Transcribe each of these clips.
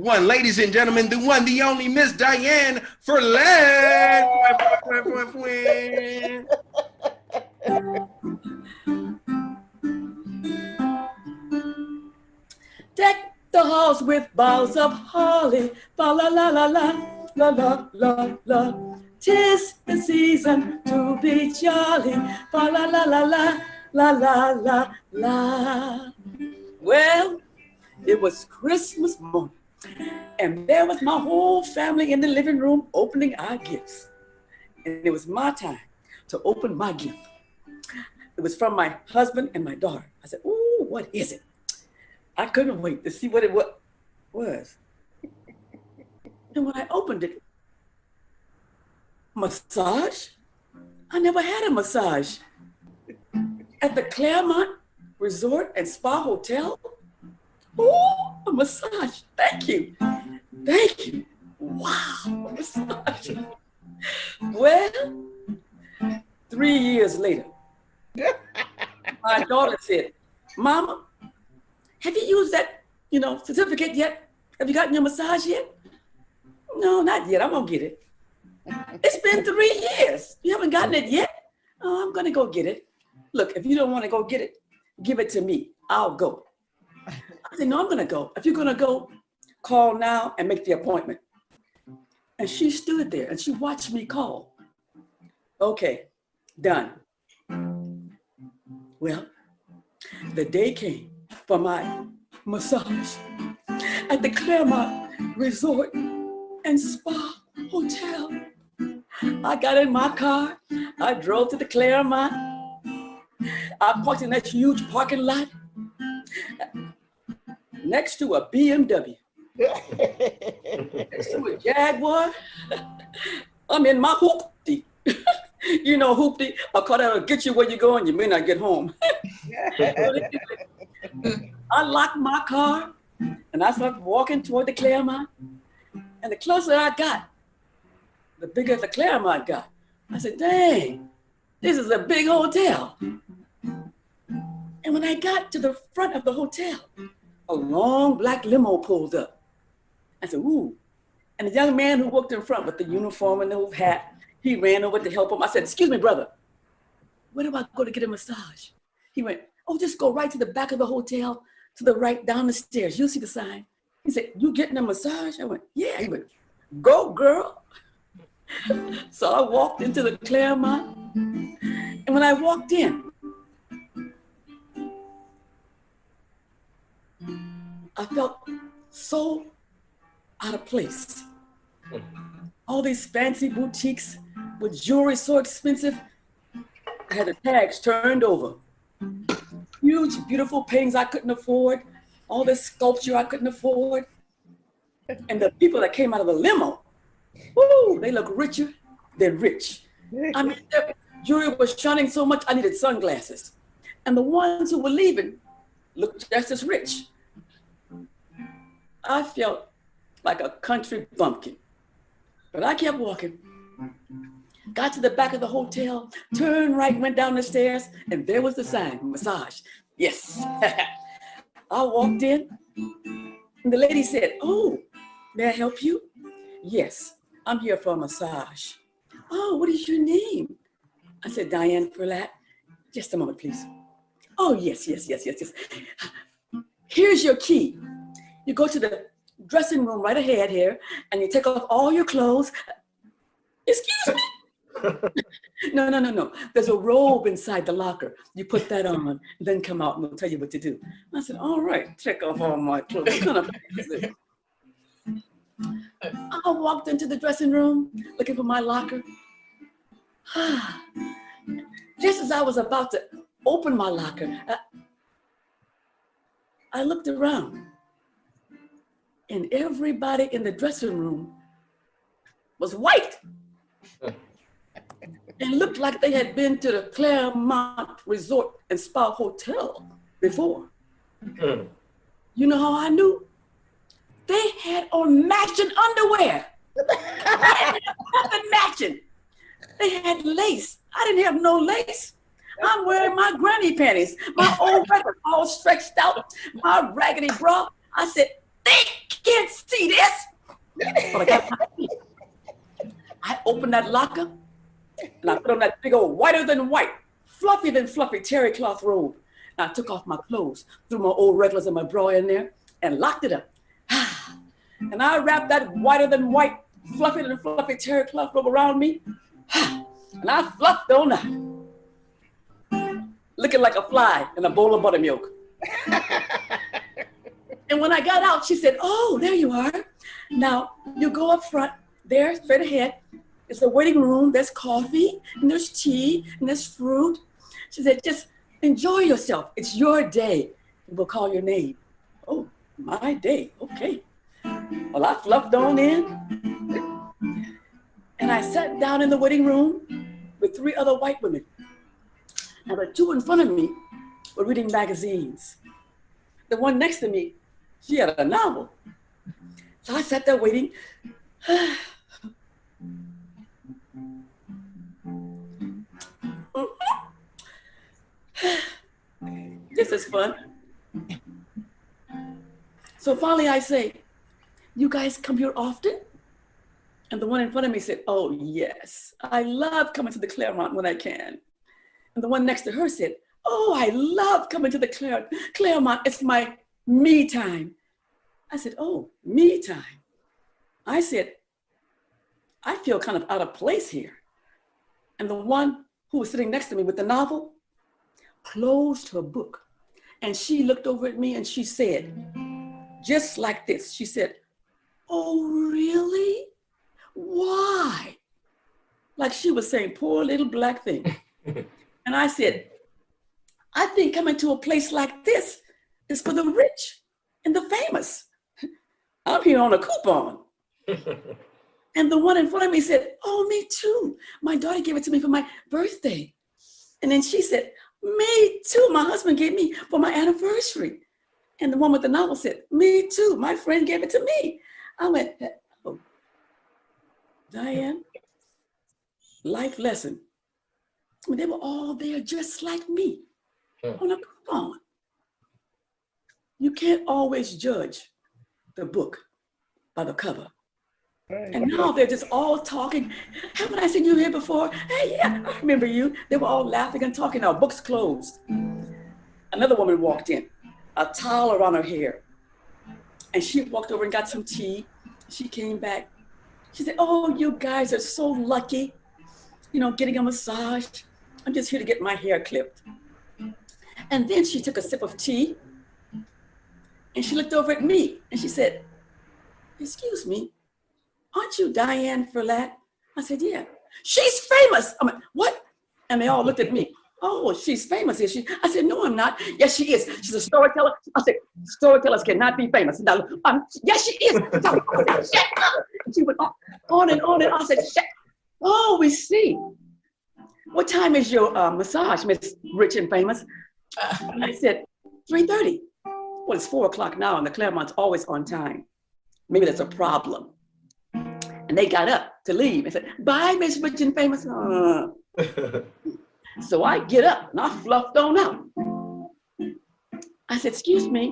one. Ladies and gentlemen, the one, the only Miss Diane Ferland. Deck the halls with boughs of holly, fa la la la la, la la la la. 'Tis the season to be jolly, fa la la la la, la la la la. Well, it was Christmas morning, and there was my whole family in the living room opening our gifts. And it was my time to open my gift. It was from my husband and my daughter. I said, "Ooh, what is it?" I couldn't wait to see what it was. And when I opened it, massage? I never had a massage. At the Claremont Resort and Spa Hotel? Ooh, a massage. Thank you. Thank you. Wow, a massage. Well, 3 years later, my daughter said, "Mama, have you used that, certificate yet? Have you gotten your massage yet?" "No, not yet. I'm gonna get it." "It's been 3 years. You haven't gotten it yet?" "Oh, I'm gonna go get it." "Look, if you don't want to go get it, give it to me. I'll go." I said, "No, I'm gonna go. If you're gonna go, call now and make the appointment." And she stood there and she watched me call. Okay, done. Well, the day came for my massage at the Claremont Resort and Spa Hotel. I got in my car. I drove to the Claremont. I parked in that huge parking lot next to a BMW, next to a Jaguar. I'm in my hoopty. You know, hoopty, a car that'll get you where you're going, you may not get home. I locked my car and I started walking toward the Claremont. And the closer I got, the bigger the Claremont got. I said, "Dang, this is a big hotel." And when I got to the front of the hotel, a long black limo pulled up. I said, "Ooh." And the young man who walked in front with the uniform and the hat, he ran over to help him. I said, "Excuse me, brother, where do I go to get a massage?" He went, "Oh, just go right to the back of the hotel, to the right, down the stairs. You'll see the sign." He said, "You getting a massage?" I went, "Yeah." He went, "Go, girl." So I walked into the Claremont. And when I walked in, I felt so out of place. All these fancy boutiques with jewelry so expensive. I had the tags turned over. Huge, beautiful paintings I couldn't afford. All this sculpture I couldn't afford. And the people that came out of the limo, woo, they look richer than rich. I mean, their jewelry was shining so much, I needed sunglasses. And the ones who were leaving looked just as rich. I felt like a country bumpkin. But I kept walking. Got to the back of the hotel, turned right, went down the stairs, and there was the sign, massage. Yes. I walked in, and the lady said, "Oh, may I help you?" "Yes, I'm here for a massage." "Oh, what is your name?" I said, "Diane Ferland." "Just a moment, please." "Oh, yes. Here's your key. You go to the dressing room right ahead here, and you take off all your clothes." "Excuse me?" No. There's a robe inside the locker. You put that on, then come out and we'll tell you what to do. I said, "All right, take off all my clothes." What kind of is this? I walked into the dressing room looking for my locker. Just as I was about to open my locker, I looked around and everybody in the dressing room was white. And looked like they had been to the Claremont Resort and Spa Hotel before. You know how I knew? They had on matching underwear. They had nothing matching. They had lace. I didn't have no lace. I'm wearing my granny panties, my old record all stretched out, my raggedy bra. I said, "Think." can't see this. But I got my feet. I opened that locker and I put on that big old whiter than white, fluffier than fluffy terry cloth robe. And I took off my clothes, threw my old regulars and my bra in there, and locked it up. And I wrapped that whiter than white, fluffier than fluffy terry cloth robe around me, and I fluffed on out, looking like a fly in a bowl of buttermilk. And when I got out, she said, "Oh, there you are. Now you go up front there, straight ahead. It's a waiting room. There's coffee, and there's tea, and there's fruit." She said, "Just enjoy yourself. It's your day. We'll call your name." Oh, my day. Okay. Well, I fluffed on in, and I sat down in the waiting room with 3 other white women. Now, the 2 in front of me were reading magazines. The one next to me, she had a novel. So I sat there waiting. This is fun. So finally I say, "You guys come here often?" And the one in front of me said, "Oh, yes. I love coming to the Claremont when I can." And the one next to her said, "Oh, I love coming to the Claremont. It's my me time." I said, "Oh, me time." I said, "I feel kind of out of place here." And the one who was sitting next to me with the novel closed her book. And she looked over at me and she said, just like this, she said, "Oh, really? Why?" Like she was saying, "Poor little black thing." And I said, "I think coming to a place like this is for the rich and the famous. I'm here on a coupon." And the one in front of me said, "Oh, me too. My daughter gave it to me for my birthday." And then she said, "Me too. My husband gave me for my anniversary." And the one with the novel said, "Me too. My friend gave it to me." I went, "Oh, Diane, life lesson." I mean, they were all there just like me on a coupon. You can't always judge the book by the cover. And now they're just all talking. "Haven't I seen you here before? Hey, yeah, I remember you." They were all laughing and talking. Our books closed. Another woman walked in, a towel around her hair. And she walked over and got some tea. She came back. She said, "Oh, you guys are so lucky, getting a massage. I'm just here to get my hair clipped." And then she took a sip of tea and she looked over at me and she said, "Excuse me, aren't you Diane Ferlat?" I said, "Yeah." "She's famous." I went, "What?" And they all looked at me. "Oh, she's famous, is she?" I said, "No, I'm not." "Yes, she is. She's a storyteller." I said, "Storytellers cannot be famous." Now, "Yes, she is." Shut up. And she went on and on, and I said, "Shut." "Oh, we see. What time is your massage, Miss Rich and Famous?" I said, 3:30. Well, it's 4 o'clock now, and the Claremont's always on time. Maybe that's a problem. And they got up to leave and said, "Bye, Miss Rich and Famous." So I get up and I fluffed on out. I said, "Excuse me,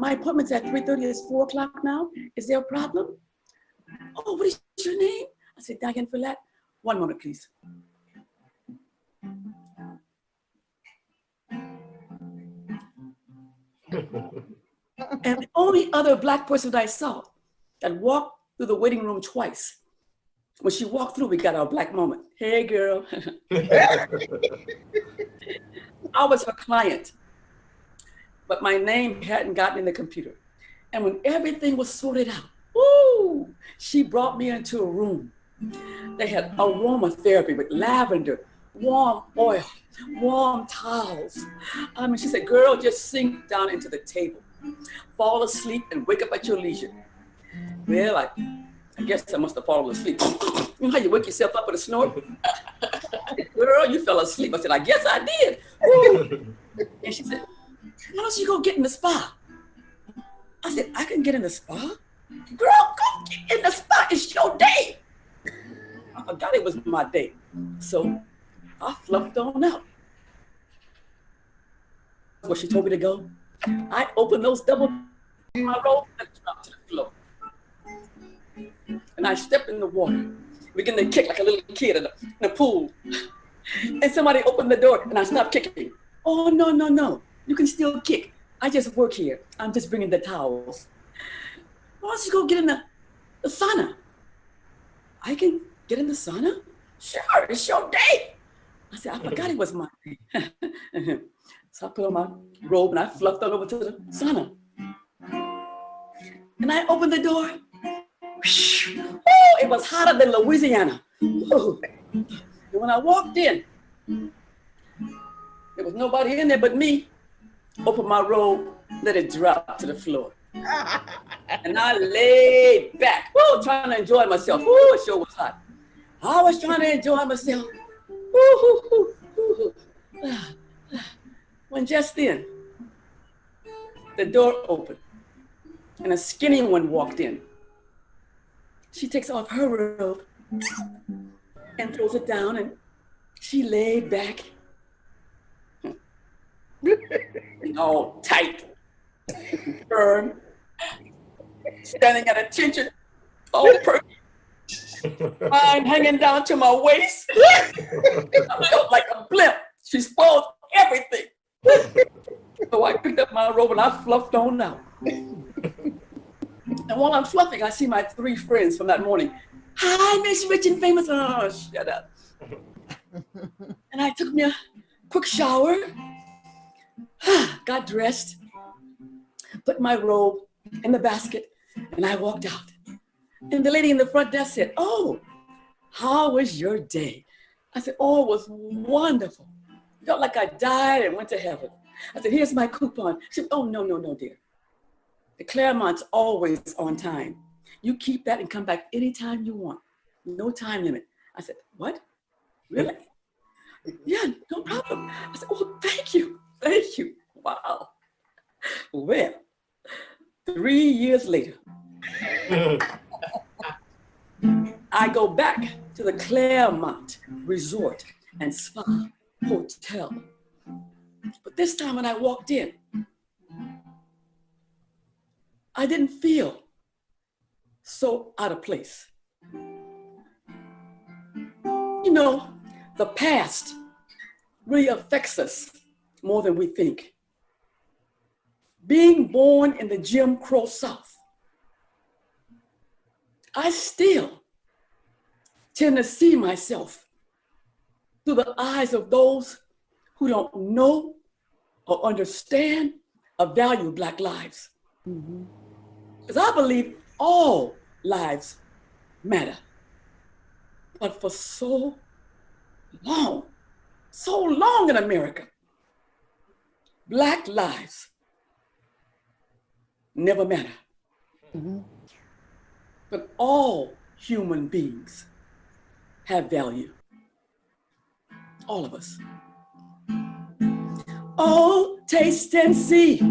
my appointment's at 3:30. It's 4 o'clock now. Is there a problem?" "Oh, what is your name?" I said, "Diane Ferlat." "One moment, please." And the only other Black person that I saw that walked through the waiting room twice, when she walked through, we got our Black moment. "Hey, girl." I was her client, but my name hadn't gotten in the computer. And when everything was sorted out, woo, she brought me into a room. They had aromatherapy with lavender, warm oil, warm towels. I mean, she said, "Girl, just sink down into the table, fall asleep and wake up at your leisure." Well, I guess I must have fallen asleep. You know how you wake yourself up with a snort? "Girl, you fell asleep." I said, "I guess I did." Woo. And she said, "Why don't you go get in the spa?" I said, "I can get in the spa?" "Girl, go get in the spa. It's your day." I forgot it was my day. So I fluffed on out. Where she told me to go, I opened those double my robe and dropped to the floor. I stepped in the water, begin to kick like a little kid in a pool. And somebody opened the door and I stopped kicking. Oh, no, no, no. You can still kick. I just work here. I'm just bringing the towels. Why don't you go get in the sauna? I can get in the sauna? Sure, it's your day. I said, I forgot it was my day. So I put on my robe and I fluffed on over to the sauna. And I opened the door. Oh, it was hotter than Louisiana. Ooh. And when I walked in, there was nobody in there but me. Opened my robe, let it drop to the floor. And I laid back, woo, trying to enjoy myself. Woo, it sure was hot. I was trying to enjoy myself. Woo. When just then, the door opened and a skinny one walked in. She takes off her robe and throws it down, and she laid back, all tight, firm, standing at attention, all perky, mine hanging down to my waist. I felt like a blimp. She spoiled everything. So I picked up my robe and I fluffed on out. And while I'm fluffing, I see my 3 friends from that morning. Hi, Miss Rich and Famous. Oh, shut up. And I took me a quick shower, got dressed, put my robe in the basket, and I walked out. And the lady in the front desk said, oh, how was your day? I said, oh, it was wonderful. Felt like I died and went to heaven. I said, here's my coupon. She said, oh, no, dear. The Claremont's always on time. You keep that and come back anytime you want. No time limit. I said, what? Really? Yeah, no problem. I said, oh, thank you. Wow. Well, 3 years later, I go back to the Claremont Resort and Spa Hotel. But this time when I walked in, I didn't feel so out of place. You know, the past really affects us more than we think. Being born in the Jim Crow South, I still tend to see myself through the eyes of those who don't know or understand or value Black lives. Because I believe all lives matter. But for so long in America, Black lives never matter. But all human beings have value. All of us. Oh, taste and see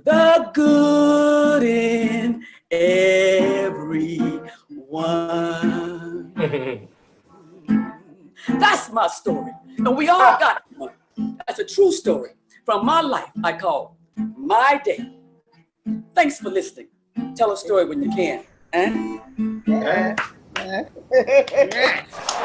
the good in everyone. That's my story. And we all got one. That's a true story from my life I call My Day. Thanks for listening. Tell a story when you can. Eh? Yeah.